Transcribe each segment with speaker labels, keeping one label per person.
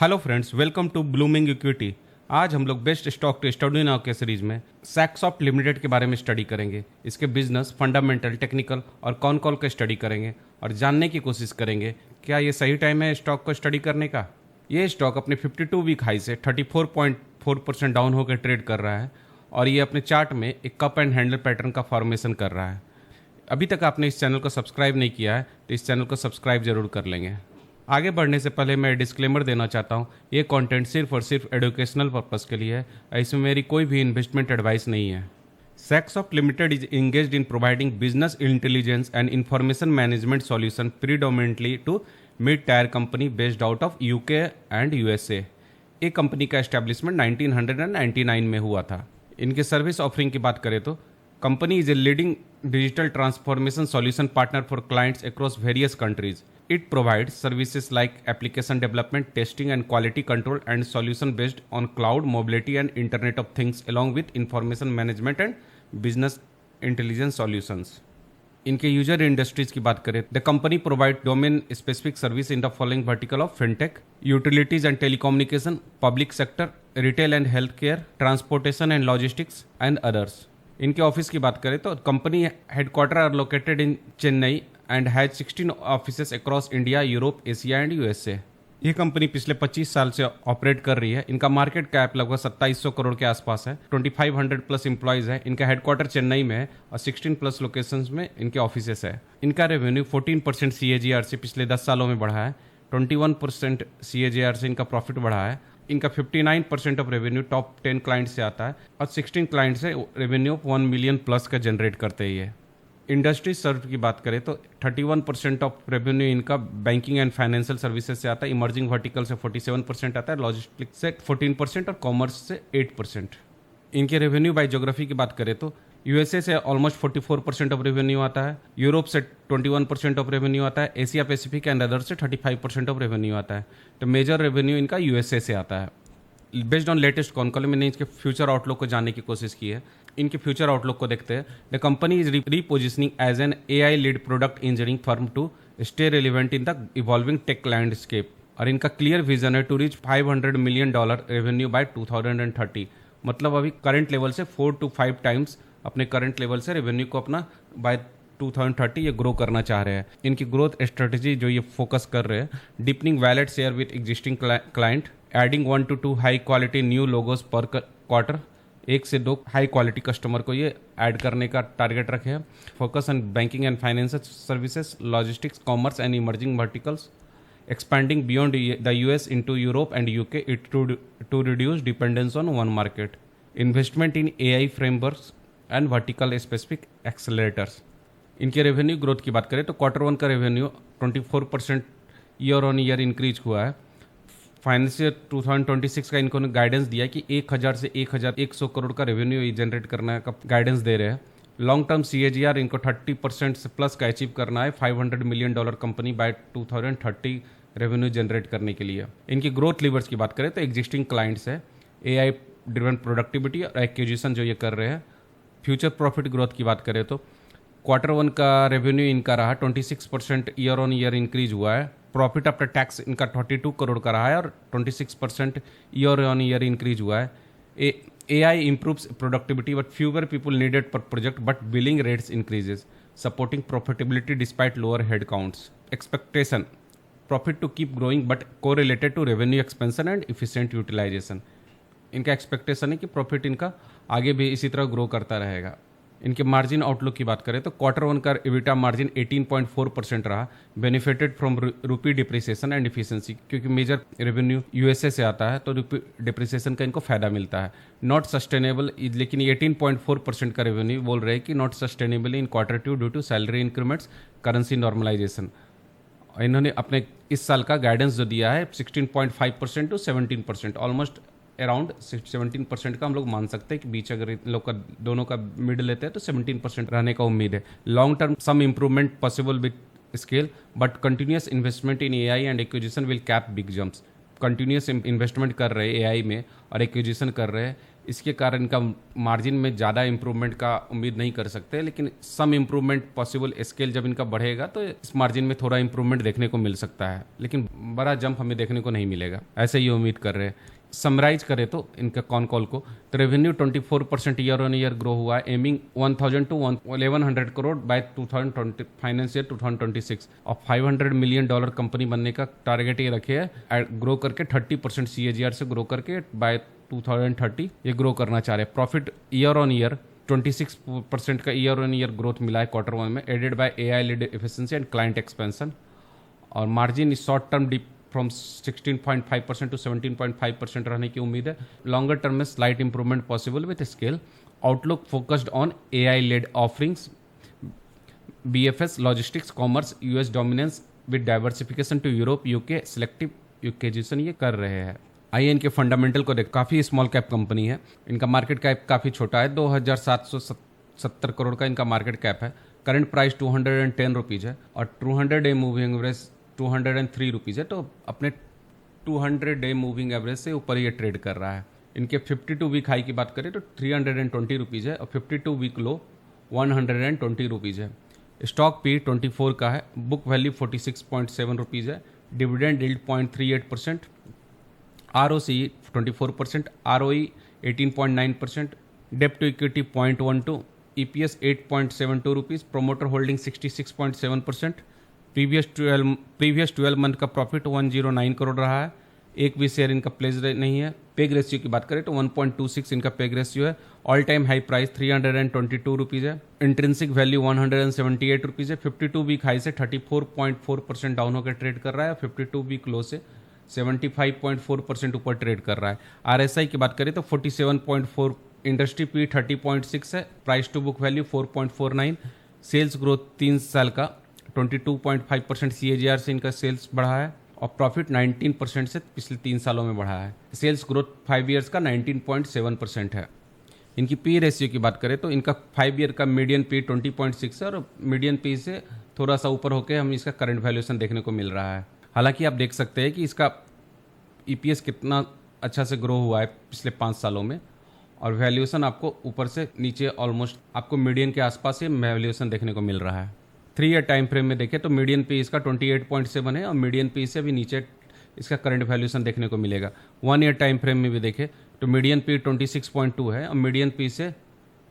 Speaker 1: Hello friends, welcome to blooming equity. आज हम लोग best stock to study now के सीरीज में सैक्सॉफ्ट लिमिटेड के बारे में स्टडी करेंगे। इसके बिजनेस, फंडामेंटल, टेक्निकल और कौन कौन के स्टडी करेंगे और जानने की कोशिश करेंगे क्या ये सही टाइम है स्टॉक को स्टडी करने का। ये स्टॉक अपने 52 वीक हाई से 34.4% डाउन होकर ट्रेड कर रहा है और ये अपने चार्ट में एक कप एंड हैंडल पैटर्न का फॉर्मेशन कर रहा है। अभी तक आपने इस चैनल को सब्सक्राइब नहीं किया है तो इस चैनल को सब्सक्राइब जरूर कर लेंगे। आगे बढ़ने से पहले मैं डिस्क्लेमर देना चाहता हूँ, ये कंटेंट सिर्फ और सिर्फ एजुकेशनल पर्पस के लिए है। इसमें मेरी कोई भी इन्वेस्टमेंट एडवाइस नहीं है। Saksoft limited is engaged in providing business intelligence and information management solution predominantly to mid-tier company based out of UK and USA। ये कंपनी का एस्टेब्लिशमेंट 1999 में हुआ था। इनके सर्विस ऑफरिंग की बात करें तो company is a leading digital transformation solution partner for clients across various countries. It provides services like application development, testing and quality control and solution based on cloud, mobility and Internet of Things along with information management and business intelligence solutions. इनके user industries की बात करें, the company provide domain specific service in the following vertical of fintech, utilities and telecommunication, public sector, retail and health care, transportation and logistics and others. इनके office की बात करें तो company headquarter are located in Chennai and has 16 offices across India, Europe, Asia and USA. ये company पिछले 25 साल से operate कर रही है। इनका मार्केट कैप लगभग 2700 करोड़ के आसपास है। 2500 प्लस एम्प्लॉयज है। इनका हेडक्वार्टर चेन्नई में है और 16 प्लस लोकेशंस में इनके ऑफिसेस है। इनका रेवेन्यू 14% CAGR से पिछले 10 सालों में बढ़ा है। 21% CAGR से इनका प्रॉफिट बढ़ा है। इनका 59% ऑफ रेवेन्यू टॉप 10 क्लाइंट से आता है और 16 क्लाइंट से रेवेन्यू 1 मिलियन प्लस का जनरेट करते हैं। ये इंडस्ट्री सर्व की बात करें तो 31% ऑफ रेवेन्यू इनका बैंकिंग एंड फाइनेंशियल सर्विसेज से आता है। इमर्जिंग वर्टिकल से 47% आता है, लॉजिस्टिक्स से 14% और कॉमर्स से 8%। इनके रेवेन्यू बाय ज्योग्राफी की बात करें तो यूएसए से ऑलमोस्ट 44% ऑफ रेवेन्यू आता है, यूरोप से 21% ऑफ रेवेन्यू आता है, एशिया पैसिफिक एंड अदर से 35% ऑफ रेवेन्यू आता है। तो मेजर रेवेन्यू इनका यूएसए से आता है। बेस्ड ऑन लेटेस्ट कॉन्कॉल मैंने इसके फ्यूचर आउटलुक को जानने की कोशिश की है। इनके फ्यूचर आउटलुक को देखते हैं। The company is repositioning as an AI lead product engineering firm to stay relevant in the evolving tech landscape. और इनका क्लियर विजन है to reach $500 million revenue by 2030। मतलब अभी करंट लेवल से 4 to 5 टाइम्स अपने करंट लेवल से revenue को अपना बाय 2030 ये ग्रो करना चाह रहे हैं। इनकी ग्रोथ स्ट्रेटजी जो ये फोकस कर रहे हैं, deepening wallet share with existing client, adding 1 to 2 high quality new logos पर क्वार्टर, 1 से 2 हाई क्वालिटी कस्टमर को ये ऐड करने का टारगेट रखे हैं। Focus on banking and financial services, logistics, commerce and emerging verticals, expanding beyond the US into Europe and UK to reduce dependence on one market, investment in AI frameworks and vertical specific accelerators। इनके revenue growth की बात करें तो Q1 का revenue 24% year on year increase हुआ है। Financial 2026 का इन्होंने गाइडेंस दिया कि 1000 से 1100 करोड़ का रेवेन्यू जनरेट करने का गाइडेंस दे रहे हैं। लॉन्ग टर्म CAGR इनको 30% से प्लस का अचीव करना है। $500 million company by 2030 revenue generate करने के लिए। इनकी ग्रोथ लीवर्स की बात करें तो एग्जिस्टिंग क्लाइंट्स है, AI ड्रिवन प्रोडक्टिविटी और एक्विजिशन जो ये कर रहे हैं। फ्यूचर प्रॉफिट ग्रोथ की बात करें तो Q1 का रेवेन्यू इनका रहा 26% ईयर ऑन ईयर इंक्रीज हुआ है। प्रॉफिट आफ्टर टैक्स इनका 42 करोड़ का रहा है और 26% ईयर ऑन ईयर इंक्रीज हुआ है। AI improves productivity but fewer people needed per project but billing rates increases, supporting profitability despite lower headcounts. Expectation: profit to keep growing but correlated to revenue expansion and efficient utilization। इनका expectation है कि profit इनका आगे भी इसी तरह grow करता रहेगा। इनके मार्जिन आउटलुक की बात करें तो Q1 का EBITDA मार्जिन 18.4% रहा, बेनिफिटेड फ्रॉम रूपी डिप्रिसिएशन एंड इफिशिएंसी, क्योंकि मेजर रेवेन्यू यूएसए से आता है तो रूपी डिप्रिसिएशन का इनको फायदा मिलता है। नॉट सस्टेनेबल, लेकिन 18.4% का रेवेन्यू बोल रहे हैं कि not sustainable in Q2 due to salary increments, currency normalisation. इन्होंने अपने इस साल का गाइडेंस जो दिया है 16.5% to 17%, ऑलमोस्ट अराउंड 17% का हम लोग मान सकते हैं कि बीच अगर इन लोग का दोनों का मिड लेते हैं तो 17% रहने का उम्मीद है। Long term some improvement possible with scale but continuous investment in AI and acquisition will cap big jumps. Continuous investment कर रहे हैं AI में और एक्विजिशन कर रहे हैं, इसके कारण इनका मार्जिन में ज़्यादा इम्प्रूवमेंट का उम्मीद नहीं कर सकते, लेकिन सम इम्प्रूवमेंट पॉसिबल, स्केल जब इनका बढ़ेगा तो इस मार्जिन में थोड़ा इम्प्रूवमेंट देखने को मिल सकता है, लेकिन बड़ा जंप हमें देखने को नहीं मिलेगा, ऐसे ही उम्मीद कर रहे हैं। समराइज करें तो इनका कॉन कॉल को, तो revenue 24% year on year grow हुआ है, aiming 1000 to 1100 crore by 2020 financial 2026, और $500 मिलियन कंपनी बनने का टारगेट ये रखे है, ग्रो करके 30% CAGR से ग्रो करके बाय 2030 ये ग्रो करना चाह रहे हैं। प्रॉफिट ईयर ऑन ईयर 26% का ईयर ऑन ईयर ग्रोथ मिला है Q1 में, aided by AI led efficiency and client expansion, और मार्जिन इस short term dip from 16.5% to 17.5% रहने की उम्मीद है। लॉन्गर टर्म में slight improvement possible with scale. Outlook focused on AI led offerings, BFS, logistics, commerce, US dominance with diversification to Europe, UK, selective acquisition ये कर रहे हैं। आइए इनके फंडामेंटल को देख, काफ़ी स्मॉल कैप कंपनी है, इनका मार्केट कैप काफ़ी छोटा है, 2770 करोड़ का इनका मार्केट कैप है। करंट प्राइस 210 रुपीज़ है, और 200 डे मूविंग एवरेज 203 रुपीज़ है, तो अपने 200 डे मूविंग एवरेज से ऊपर ये ट्रेड कर रहा है। इनके 52 वीक हाई की बात करें तो 320 रुपीज़ है, और 52 वीक लो 120 रुपीज़ है। स्टॉक पी 24 का है, बुक वैल्यू 46.7 रुपीज़ है, डिविडेंड यील्ड 0.38%, ROC 24%, ROE 18.9%, डेप्ट to equity 0.12, EPS 8.72 rupees, promoter holding 66.7%, previous 12 month का प्रॉफिट 109 करोड़ रहा है। एक भी शेयर इनका प्लेज नहीं है। पेग रेशियो की बात करें तो 1.26 इनका पेग रेशियो है। All time high price 322 rupees है। इंट्रिंसिक वैल्यू 178 रुपीज़ है। 52 वीक हाई से 34.4% डाउन होकर ट्रेड कर रहा है, 52 वीक लो से 75.4% ऊपर ट्रेड कर रहा है। RSI की बात करें तो 47.4, इंडस्ट्री पी 30.6 है, price to book value 4.49, sales growth 3 साल का 22.5% CAGR से इनका सेल्स बढ़ा है, और प्रॉफिट 19% से पिछले 3 सालों में बढ़ा है। सेल्स ग्रोथ 5 ईयर्स का 19.7% है। इनकी पी रेशियो की बात करें तो इनका 5 ईयर का मीडियन पी 20.6 है, और मीडियन पी से थोड़ा सा ऊपर होकर हमें इसका करंट वैल्यूएशन देखने को मिल रहा है। हालांकि आप देख सकते हैं कि इसका EPS कितना अच्छा से ग्रो हुआ है पिछले 5 सालों में, और वैल्यूएशन आपको ऊपर से नीचे ऑलमोस्ट आपको मीडियन के आसपास ये वैल्यूएशन देखने को मिल रहा है। 3 ईयर टाइम फ्रेम में देखें तो मीडियन पे इसका 28.7 है, और मीडियन पे से भी नीचे इसका करंट वैल्यूएशन देखने को मिलेगा। 1 ईयर टाइम फ्रेम में भी देखें तो मीडियन पे 26.2 है, और मीडियन पे से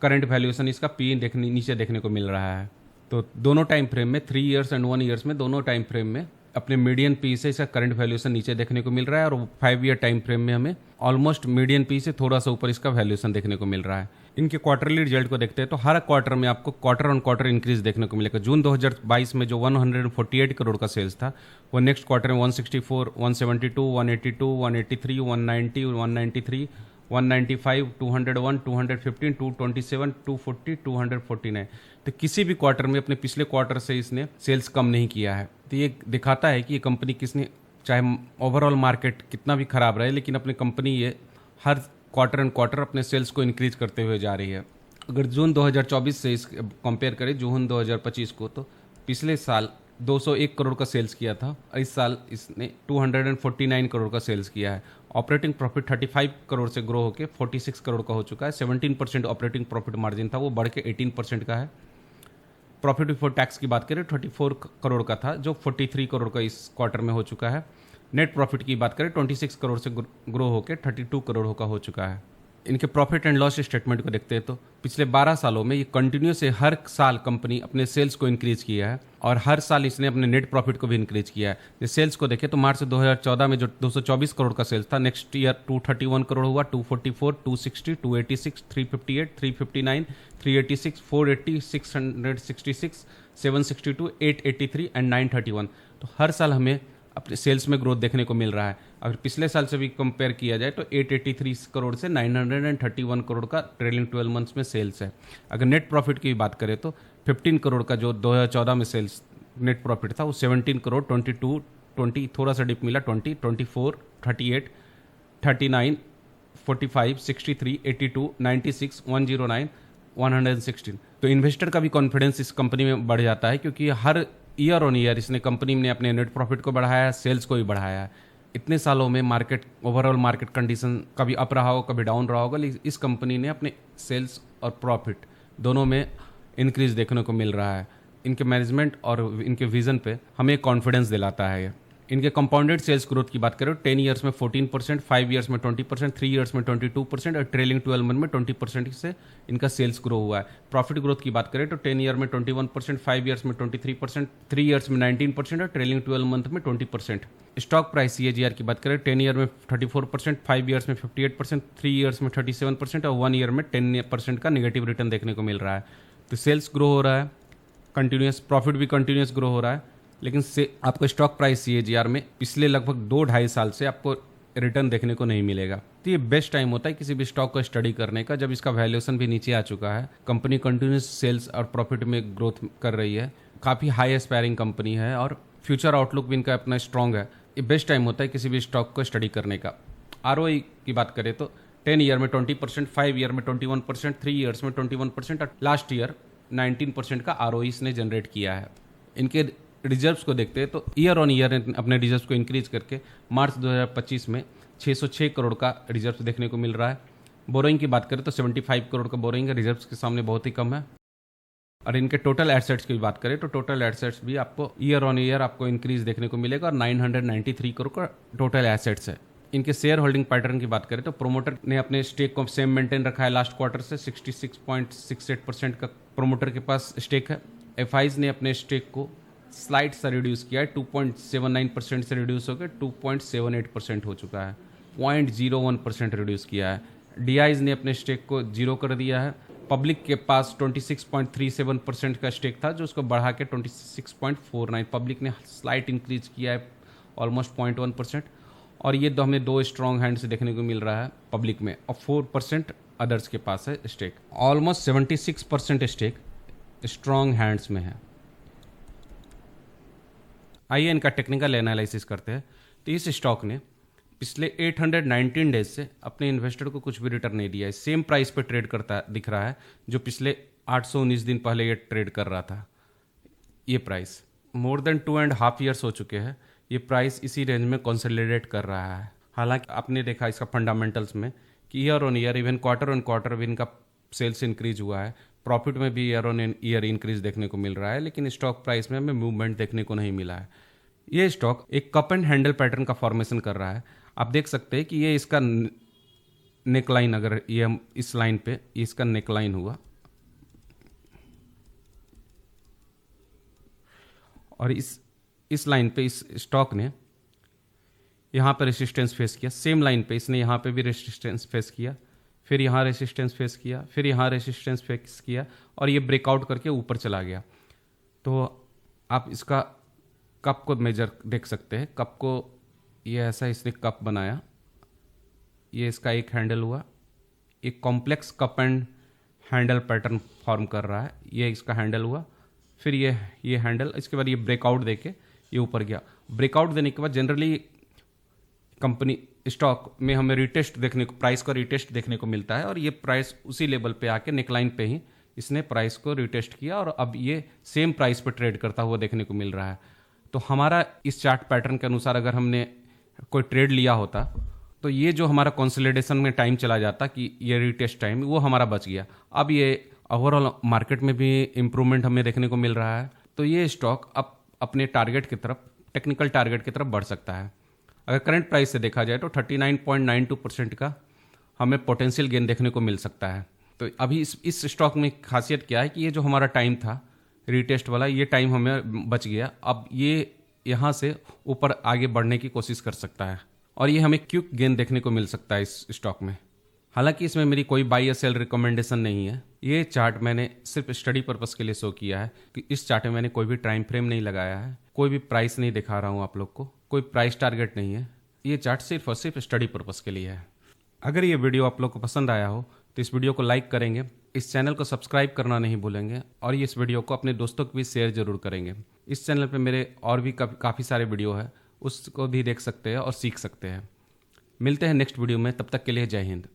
Speaker 1: करंट वैल्यूएशन इसका पी नीचे देखने को मिल रहा है। तो दोनों टाइम फ्रेम में 3 ईयर्स एंड 1 ईयर्स में दोनों टाइम फ्रेम में अपने मीडियन पी से इसका करंट वैल्यूएशन नीचे देखने को मिल रहा है, और 5 ईयर टाइम फ्रेम में हमें ऑलमोस्ट मीडियन पी से थोड़ा सा ऊपर इसका वैल्यूएशन देखने को मिल रहा है। इनके क्वार्टरली रिजल्ट को देखते हैं तो हर क्वार्टर में आपको क्वार्टर ऑन क्वार्टर इंक्रीज देखने को मिलेगा। जून 2022 में जो 148 करोड़ का सेल्स था, वो नेक्स्ट क्वार्टर में 164, 172, 182, 183, 190, 193, 195, 201, 215, 227, 240, 249। तो किसी भी क्वार्टर में अपने पिछले क्वार्टर से इसने सेल्स कम नहीं किया है। तो ये दिखाता है कि ये कंपनी किसने, चाहे ओवरऑल मार्केट कितना भी खराब रहे, लेकिन अपनी कंपनी ये हर क्वार्टर एंड क्वार्टर अपने सेल्स को इंक्रीज करते हुए जा रही है। अगर जून 2024 से इस कंपेयर करें जून 2025 को, तो पिछले साल 201 करोड़ का सेल्स किया था, इस साल इसने 249 करोड़ का सेल्स किया है। ऑपरेटिंग प्रॉफिट 35 करोड़ से ग्रो होकर 46 करोड़ का हो चुका है। 17% ऑपरेटिंग प्रॉफिट मार्जिन था, वो बढ़ के 18% का है। प्रॉफिट बिफोर टैक्स की बात करें 34 करोड़ का था, जो 43 करोड़ का इस क्वार्टर में हो चुका है। नेट प्रॉफिट की बात करें 26 करोड़ से ग्रो होकर 32 करोड़ का हो चुका है। इनके प्रॉफिट एंड लॉस स्टेटमेंट को देखते हैं तो पिछले 12 सालों में ये कंटिन्यू से हर साल कंपनी अपने सेल्स को इंक्रीज किया है, और हर साल इसने अपने नेट प्रॉफिट को भी इंक्रीज किया है। जैसे सेल्स को देखें तो मार्च 2014 में जो 224 करोड़ का सेल्स था, नेक्स्ट ईयर 231 करोड़ हुआ, 244, 260, 286, 358, 359, 386, 480, 666, 762, 883 एंड 931। तो हर साल हमें अपने सेल्स में ग्रोथ देखने को मिल रहा है। अगर पिछले साल से भी कंपेयर किया जाए तो 883 करोड़ से 931 करोड़ का ट्रेलिंग 12 मंथ्स में सेल्स है। अगर नेट प्रॉफिट की बात करें तो 15 करोड़ का जो 2014 में सेल्स नेट प्रॉफिट था, वो 17 करोड़, 22, 20 थोड़ा सा डिप मिला, 20, 24, 38, 39, 45, 63, 82, 96, 109, 116। तो इन्वेस्टर का भी कॉन्फिडेंस इस कंपनी में बढ़ जाता है, क्योंकि हर ईयर ऑन ईयर इसने कंपनी ने अपने नेट प्रॉफिट को बढ़ाया है, सेल्स को भी बढ़ाया है। इतने सालों में मार्केट ओवरऑल मार्केट कंडीशन कभी अप रहा हो कभी डाउन रहा होगा, लेकिन इस कंपनी ने अपने सेल्स और प्रॉफिट दोनों में इंक्रीज देखने को मिल रहा है। इनके मैनेजमेंट और इनके विजन पे हमें कॉन्फिडेंस दिलाता है ये। इनके कंपाउंडेड सेल्स ग्रोथ की बात करें 10 ईयर्स में 14%, 5 ईयर्स में 20%, 3 ईयर्स में 22% और ट्रेलिंग 12 मंथ में 20% से इनका सेल्स ग्रो हुआ है। प्रॉफिट ग्रोथ की बात करें तो 10 ईयर में 21%, 5 ईयर्स में 23%, 3 ईयर्स में 19% और ट्रेलिंग 12 मंथ में 20%। स्टॉक प्राइस CAGR की बात करें 10 ईयर में 34%, 5 ईयर्स में 58%, 3 ईयर्स में 37% और 1 ईयर में 10% का नेगेटिव रिटर्न देखने को मिल रहा है। तो सेल्स ग्रो हो रहा है कंटिन्यूस, प्रॉफिट भी कंटिन्यूस ग्रो हो रहा है, लेकिन से आपको स्टॉक प्राइस CAGR में पिछले लगभग 2-2.5 साल से आपको रिटर्न देखने को नहीं मिलेगा। तो ये बेस्ट टाइम होता है किसी भी स्टॉक को स्टडी करने का, जब इसका वैल्यूएशन भी नीचे आ चुका है, कंपनी कंटिन्यूस सेल्स और प्रॉफिट में ग्रोथ कर रही है, काफ़ी हाई एस्पायरिंग कंपनी है और फ्यूचर आउटलुक भी इनका अपना स्ट्रॉन्ग है। ये बेस्ट टाइम होता है किसी भी स्टॉक को स्टडी करने का। ROE की बात करें तो 10 ईयर में 20%, 5 ईयर में 21%, 3 ईयर्स में 21% और लास्ट ईयर 19% का ROE इसने जनरेट किया है। इनके रिजर्व्स को देखते हैं तो ईयर ऑन ईयर अपने रिजर्व्स को इंक्रीज करके मार्च 2025 में 606 करोड़ का रिजर्व्स देखने को मिल रहा है। बोरोइंग की बात करें तो 75 करोड़ का बोरोइंग है, रिजर्व्स के सामने बहुत ही कम है। और इनके टोटल एसेट्स की बात करें तो टोटल एसेट्स भी आपको ईयर ऑन ईयर आपको इंक्रीज देखने को मिलेगा और 993 करोड़ का टोटल एसेट्स है। इनके शेयर होल्डिंग पैटर्न की बात करें तो प्रोमोटर ने अपने स्टेक को सेम मेंटेन रखा है लास्ट क्वार्टर से, 66.68% का प्रोमोटर के पास स्टेक है। FIs ने अपने स्टेक को स्लाइड सा रिड्यूस किया है, 2.79% से रिड्यूस होकर 2.78% हो चुका है, 0.01% रिड्यूस किया है। DIs ने अपने स्टेक को जीरो कर दिया है। पब्लिक के पास 26.37% का स्टेक था जो उसको बढ़ा के 26.49, पब्लिक ने स्लाइट इंक्रीज किया है ऑलमोस्ट 0.1%। और ये तो हमें 2 स्ट्रॉन्ग हैंड से देखने को मिल रहा है पब्लिक में, और 4% अदर्स के पास है stake. Almost 76% stake strong hands में है। आइए इनका टेक्निकल एनालिसिस करते हैं। तो इस स्टॉक ने पिछले 819 डेज से अपने इन्वेस्टर को कुछ भी रिटर्न नहीं दिया है। सेम प्राइस पे ट्रेड करता दिख रहा है जो पिछले 819 दिन पहले ये ट्रेड कर रहा था। ये प्राइस मोर देन 2.5 ईयर्स हो चुके हैं, ये प्राइस इसी रेंज में कंसोलिडेट कर रहा है। हालांकि आपने देखा इसका फंडामेंटल्स में कि year on year even quarter on quarter भी इनका सेल्स इंक्रीज हुआ है, प्रॉफिट में भी ईयर ऑन ईयर इंक्रीज देखने को मिल रहा है, लेकिन स्टॉक प्राइस में हमें मूवमेंट देखने को नहीं मिला है। ये स्टॉक एक कप एंड हैंडल पैटर्न का फॉर्मेशन कर रहा है। आप देख सकते हैं कि ये इसका नेकलाइन, अगर ये हम इस लाइन पे इसका नेकलाइन हुआ और इस लाइन पे इस स्टॉक ने यहाँ पे रेसिस्टेंस फेस किया, सेम लाइन पे इसने यहाँ पे भी रेसिस्टेंस फेस किया, फिर यहाँ रेसिस्टेंस फेस किया, फिर यहाँ रेसिस्टेंस फेस किया और ये ब्रेकआउट करके ऊपर चला गया। तो आप इसका कप को मेजर देख सकते हैं। कप को ये ऐसा इसने कप बनाया, ये इसका एक हैंडल हुआ, एक complex cup and handle pattern form कर रहा है। ये इसका हैंडल हुआ, फिर ये हैंडल, इसके बाद ये ब्रेकआउट देके ये ऊपर गया। ब्रेकआउट देने के बाद जनरली कंपनी स्टॉक में हमें रिटेस्ट देखने को, प्राइस का रिटेस्ट देखने को मिलता है और ये प्राइस उसी लेवल पे आके नेकलाइन पे ही इसने प्राइस को रिटेस्ट किया और अब ये सेम प्राइस पे ट्रेड करता हुआ देखने को मिल रहा है। तो हमारा इस चार्ट पैटर्न के अनुसार अगर हमने कोई ट्रेड लिया होता तो ये जो हमारा कंसोलिडेशन में टाइम चला जाता कि ये रिटेस्ट टाइम, वो हमारा बच गया। अब ये ओवरऑल मार्केट में भी इम्प्रूवमेंट हमें देखने को मिल रहा है, तो ये स्टॉक अब अपने टारगेट की तरफ, टेक्निकल टारगेट की तरफ बढ़ सकता है। अगर करंट प्राइस से देखा जाए तो 39.92% का हमें पोटेंशियल गेन देखने को मिल सकता है। तो अभी इस स्टॉक में खासियत क्या है कि ये जो हमारा टाइम था रीटेस्ट वाला, ये टाइम हमें बच गया। अब ये यहाँ से ऊपर आगे बढ़ने की कोशिश कर सकता है और ये हमें क्विक गेन देखने को मिल सकता है इस स्टॉक में। हालांकि इसमें मेरी कोई बाई या सेल रिकमेंडेशन नहीं है। ये चार्ट मैंने सिर्फ स्टडी पर्पस के लिए शो किया है कि इस चार्ट में मैंने कोई भी टाइम फ्रेम नहीं लगाया है, कोई भी प्राइस नहीं दिखा रहा हूँ आप लोग को, कोई प्राइस टारगेट नहीं है। ये चार्ट सिर्फ और सिर्फ स्टडी पर्पस के लिए है। अगर ये वीडियो आप लोग को पसंद आया हो तो इस वीडियो को लाइक करेंगे, इस चैनल को सब्सक्राइब करना नहीं भूलेंगे और इस वीडियो को अपने दोस्तों को भी शेयर जरूर करेंगे। इस चैनल पे मेरे और भी काफ़ी सारे वीडियो है, उसको भी देख सकते हैं और सीख सकते हैं। मिलते हैं नेक्स्ट वीडियो में, तब तक के लिए जय हिंद।